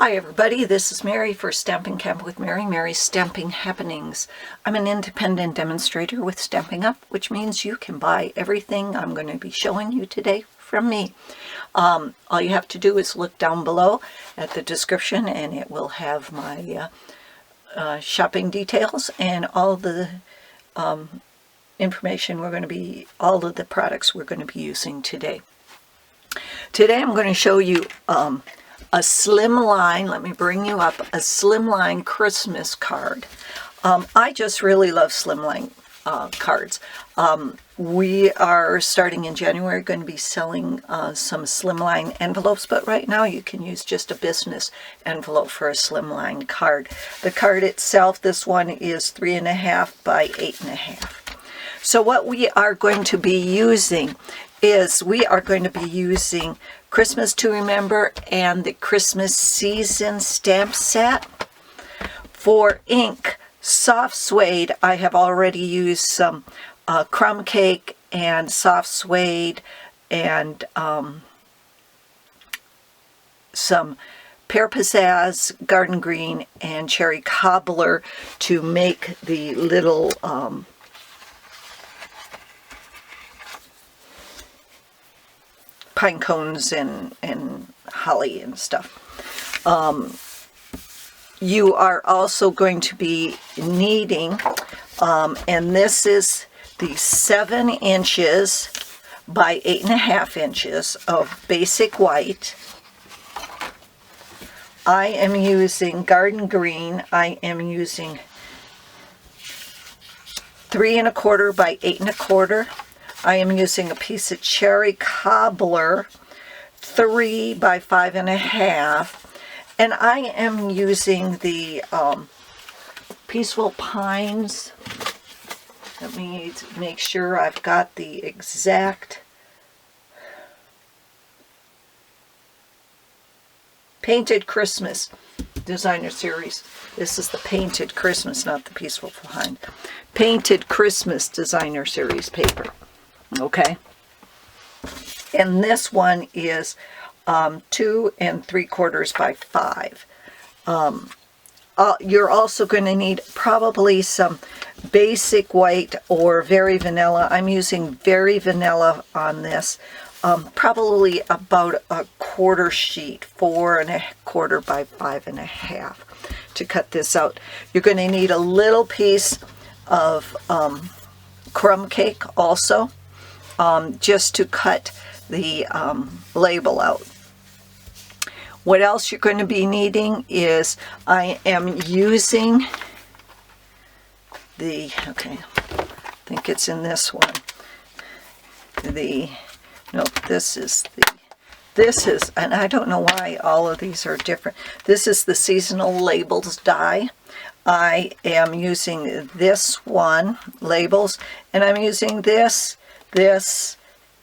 Hi everybody, this is Mary for Stampin' Camp with Mary, Mary's Stamping Happenings. I'm an independent demonstrator with Stampin' Up, which means you can buy everything I'm going to be showing you today from me. All you have to do is look down below at the description and it will have my shopping details and all the information all of the products we're going to be using today. Today I'm going to show you a Slimline, let me bring you up, a Slimline Christmas card. I just really love Slimline cards. We are starting in January going to be selling some Slimline envelopes, but right now you can use just a business envelope for a Slimline card. The card itself, this one is 3.5 by 8.5. So what we are going to be using is Christmas to Remember and the Christmas Season stamp set. For ink, soft suede, I have already used some crumb cake and soft suede and some pear pizzazz, garden green, and cherry cobbler to make the little pine cones and holly and stuff. You are also going to be needing, and this is the 7 inches by 8.5 inches of basic white. I am using garden green. I am using 3.25 by 8.25. I am using a piece of cherry cobbler, 3 by 5.5, and I am using the Peaceful Pines. Let me make sure I've got the exact Painted Christmas designer series. This is the Painted Christmas, not the Peaceful Pine. Painted Christmas designer series paper. Okay, and this one is 2 3/4 by 5. You're also going to need probably some basic white or very vanilla. I'm using very vanilla on this. Probably about a quarter sheet, 4.25 by 5.5 to cut this out. You're going to need a little piece of crumb cake also. Just to cut the label out. What else you're going to be needing is I am using the, okay, I think it's in this one. This is, and I don't know why all of these are different. This is the Seasonal Labels die. I am using this one, labels, and I'm using this,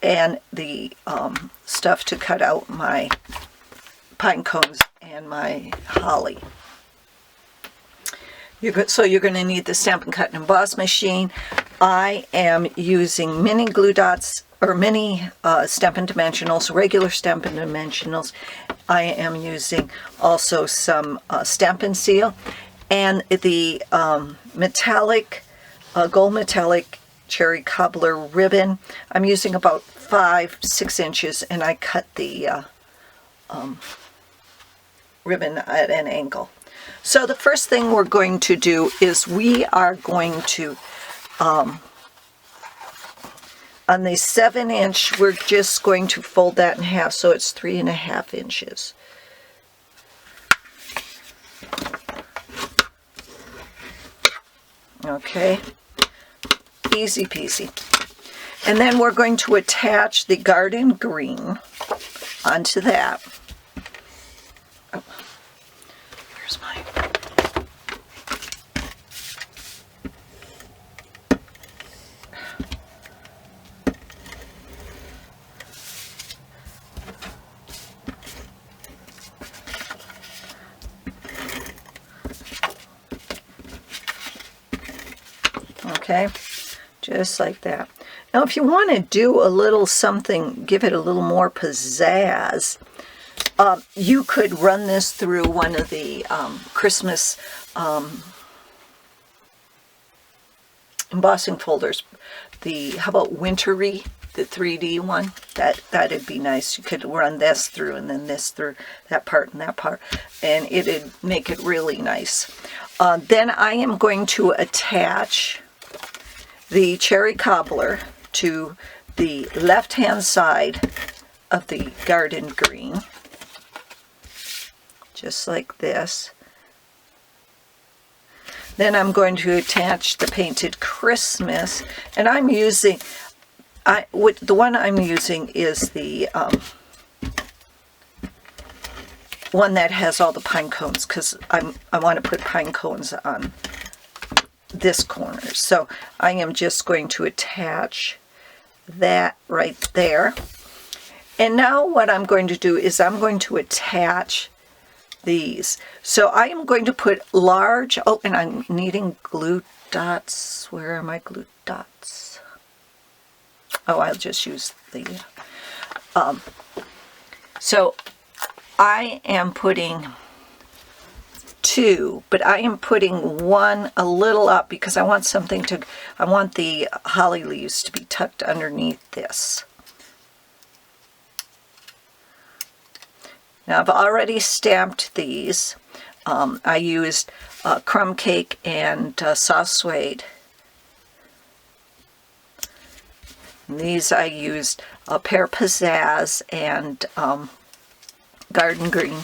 and the stuff to cut out my pine cones and my holly. So you're going to need the Stampin' Cut and Emboss machine. I am using mini glue dots, or mini Stampin' Dimensionals, regular Stampin' Dimensionals. I am using also some Stampin' Seal, and the metallic, gold metallic cherry cobbler ribbon. I'm using about 5-6 inches, and I cut the ribbon at an angle. So the first thing we're going to do is we are going to on the 7 inch, we're just going to fold that in half so it's 3.5 inches. Okay, easy peasy. And then we're going to attach the garden green onto that. Oh, where's mine? Okay, just like that. Now if you want to do a little something, give it a little more pizzazz, You could run this through one of the Christmas embossing folders. How about Wintry, the 3D one? That'd be nice. You could run this through and then this through, that part and that part, and it'd make it really nice. Then I am going to attach the cherry cobbler to the left-hand side of the garden green, just like this. Then I'm going to attach the painted Christmas, and I'm using, the one I'm using is the one that has all the pine cones, because I want to put pine cones on this corner. So I am just going to attach that right there. And now what I'm going to do is I'm going to attach these. So I am going to put large, oh, and I'm needing glue dots. Where are my glue dots? Oh, I'll just use the, so I am putting 2, but I am putting 1 a little up because I want something to, I want the holly leaves to be tucked underneath this. Now I've already stamped these. I used crumb cake and soft suede. And these I used pear pizzazz and garden green.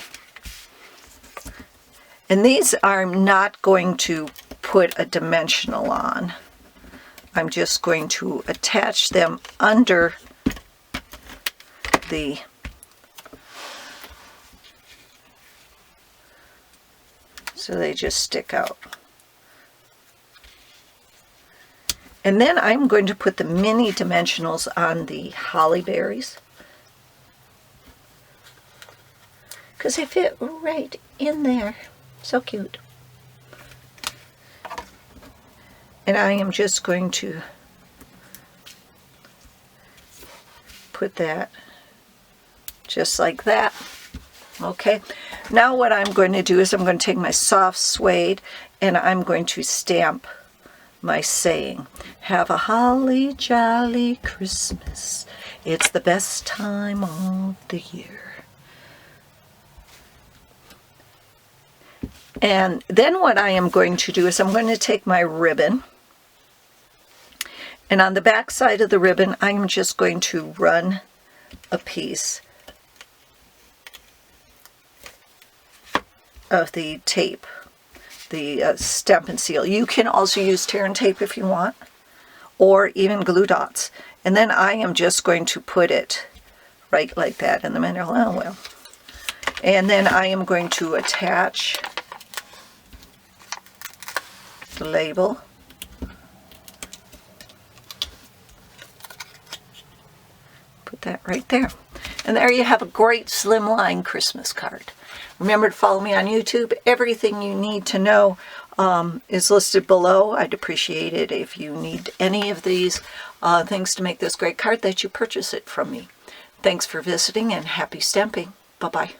And these I'm not going to put a dimensional on. I'm just going to attach them under the so they just stick out. And then I'm going to put the mini dimensionals on the holly berries, because they fit right in there. So cute. And I am just going to put that just like that. Okay, now what I'm going to do is I'm going to take my soft suede and I'm going to stamp my saying. Have a holly jolly Christmas. It's the best time of the year. And then what I am going to do is I'm going to take my ribbon, and on the back side of the ribbon I'm just going to run a piece of the tape, the stamp and seal. You can also use tear and tape if you want, or even glue dots. And then I am just going to put it right like that in the middle. Oh well. And then I am going to attach the label. Put that right there. And there you have a great Slimline Christmas card. Remember to follow me on YouTube. Everything you need to know is listed below. I'd appreciate it if you need any of these things to make this great card that you purchase it from me. Thanks for visiting and happy stamping. Bye-bye.